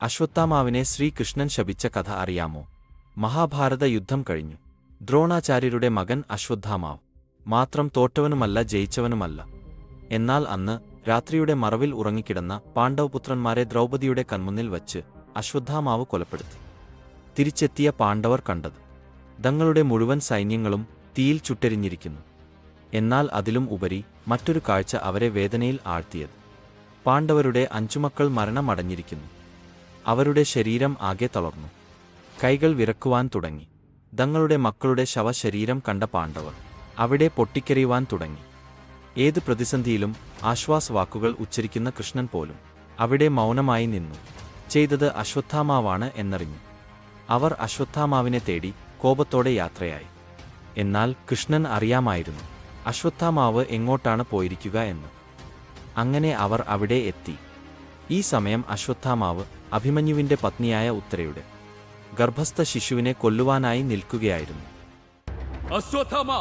അശ്വത്ഥാമാവിനെ ശ്രീകൃഷ്ണൻ ശപിച്ച കഥ അറിയാമോ? മഹാഭാരത യുദ്ധം കഴിഞ്ഞു. ദ്രോണാചാര്യരുടെ മകൻ അശ്വത്ഥാമാവ് മാത്രം തോറ്റവനുമല്ല, ജയിച്ചവനുമല്ല. എന്നാൽ അന്ന് രാത്രിയുടെ മറവിൽ ഉറങ്ങിക്കിടന്ന പാണ്ഡവപുത്രന്മാരെ ദ്രൗപദിയുടെ കൺമുന്നിൽ വച്ച് അശ്വത്ഥാമാവ് കൊലപ്പെടുത്തി. തിരിച്ചെത്തിയ പാണ്ഡവർ കണ്ടത് തങ്ങളുടെ മുഴുവൻ സൈന്യങ്ങളും തീയിൽ ചുട്ടെരിഞ്ഞിരിക്കുന്നു. എന്നാൽ അതിലും ഉപരി മറ്റൊരു കാഴ്ച അവരെ വേദനയിൽ ആഴ്ത്തിയത്. പാണ്ഡവരുടെ 5 മക്കൾ മരണമടഞ്ഞിരിക്കുന്നു. അവരുടെ ശരീരം ആകെ തളർന്നു. കൈകൾ വിറക്കുവാൻ തുടങ്ങി. തങ്ങളുടെ മക്കളുടെ ശവശരീരം കണ്ട പാണ്ഡവർ അവിടെ പൊട്ടിക്കരയുവാൻ തുടങ്ങി. ഏത് പ്രതിസന്ധിയിലും ആശ്വാസവാക്കുകൾ ഉച്ചരിക്കുന്ന കൃഷ്ണൻ പോലും അവിടെ മൗനമായി നിന്നു. ചെയ്തത് അശ്വത്ഥാമാവാണ് എന്നറിഞ്ഞു. അവർ അശ്വത്ഥാമാവിനെ തേടി കോപത്തോടെ യാത്രയായി. എന്നാൽ കൃഷ്ണൻ അറിയാമായിരുന്നു അശ്വത്ഥാമാവ് എങ്ങോട്ടാണ് പോയിരിക്കുക എന്ന്. അങ്ങനെ അവർ അവിടെ എത്തി. ഈ സമയം അശ്വത്ഥാമാവ് അഭിമന്യുവിന്റെ പത്നിയായ ഉത്തരയുടെ ഗർഭസ്ഥ ശിശുവിനെ കൊല്ലുവാനായി നിൽക്കുകയായിരുന്നു. അശ്വത്ഥാമാ,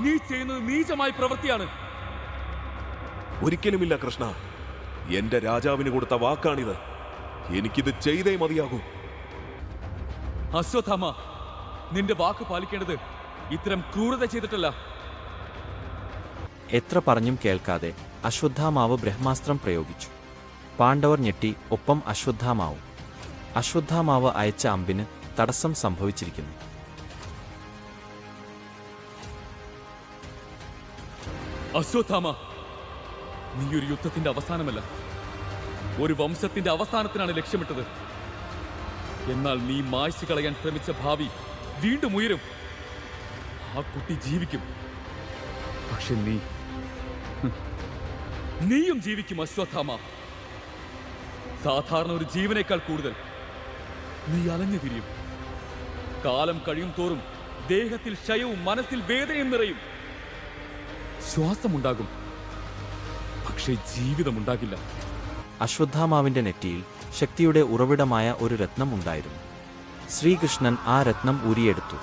നീ ചെയ്യുന്നത് നീചമായ പ്രവൃത്തിയാണ്. ഒരിക്കലുമില്ല കൃഷ്ണ, എന്റെ രാജാവിന് കൊടുത്ത വാക്കാണിത്. എനിക്കിത് ചെയ്തേ മതിയാകൂ. അശ്വത്ഥാമാ, നിന്റെ വാക്ക് പാലിക്കേണ്ടത് ഇത്തരം ക്രൂരത ചെയ്തിട്ടല്ല. എത്ര പറഞ്ഞും കേൾക്കാതെ അശ്വത്ഥാമാവ് ബ്രഹ്മാസ്ത്രം പ്രയോഗിച്ചു. പാണ്ഡവർ ഞെട്ടി, ഒപ്പം അശ്വത്ഥാമാവും. അശ്വത്ഥാമാവ് അയച്ച അമ്പിന് തടസ്സം സംഭവിച്ചിരിക്കുന്നു. അശ്വത്ഥാമാ, നീ ഒരു യുദ്ധത്തിന്റെ അവസാനമല്ല, ഒരു വംശത്തിന്റെ അവസാനത്തിനാണ് ലക്ഷ്യമിട്ടത്. എന്നാൽ നീ മായ്ച്ചു കളയാൻ ശ്രമിച്ച ഭാവി വീണ്ടും ഉയരും. ആ കുട്ടി ജീവിക്കും, പക്ഷെ നീയും ജീവിക്കും അശ്വത്ഥാമാ. സാധാരണ ഒരു ജീവനേക്കാൾ കൂടുതൽ നീ അലഞ്ഞു തിരിയും. കാലം കഴിയും തോറും ദേഹത്തിൽ ക്ഷയവും മനസ്സിൽ വേദനയും നിറയും. ശ്വാസമുണ്ടാകും, പക്ഷേ ജീവിതമുണ്ടാകില്ല. അശ്വത്ഥാമാവിന്റെ നെറ്റിയിൽ ശക്തിയുടെ ഉറവിടമായ ഒരു രത്നം ഉണ്ടായിരുന്നു. ശ്രീകൃഷ്ണൻ ആ രത്നം ഊരിയെടുത്തു.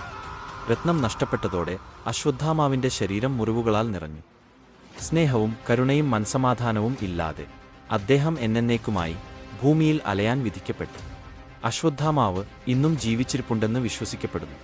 രത്നം നഷ്ടപ്പെട്ടതോടെ അശ്വത്ഥാമാവിന്റെ ശരീരം മുറിവുകളാൽ നിറഞ്ഞു. സ്നേഹവും കരുണയും മനസമാധാനവും ഇല്ലാതെ അദ്ദേഹം എന്നേക്കുമായി ഭൂമിയിൽ അലയാൻ വിധിക്കപ്പെട്ടു. അശ്വത്ഥാമാവ് ഇന്നും ജീവിച്ചിരിപ്പുണ്ടെന്ന് വിശ്വസിക്കപ്പെടുന്നു.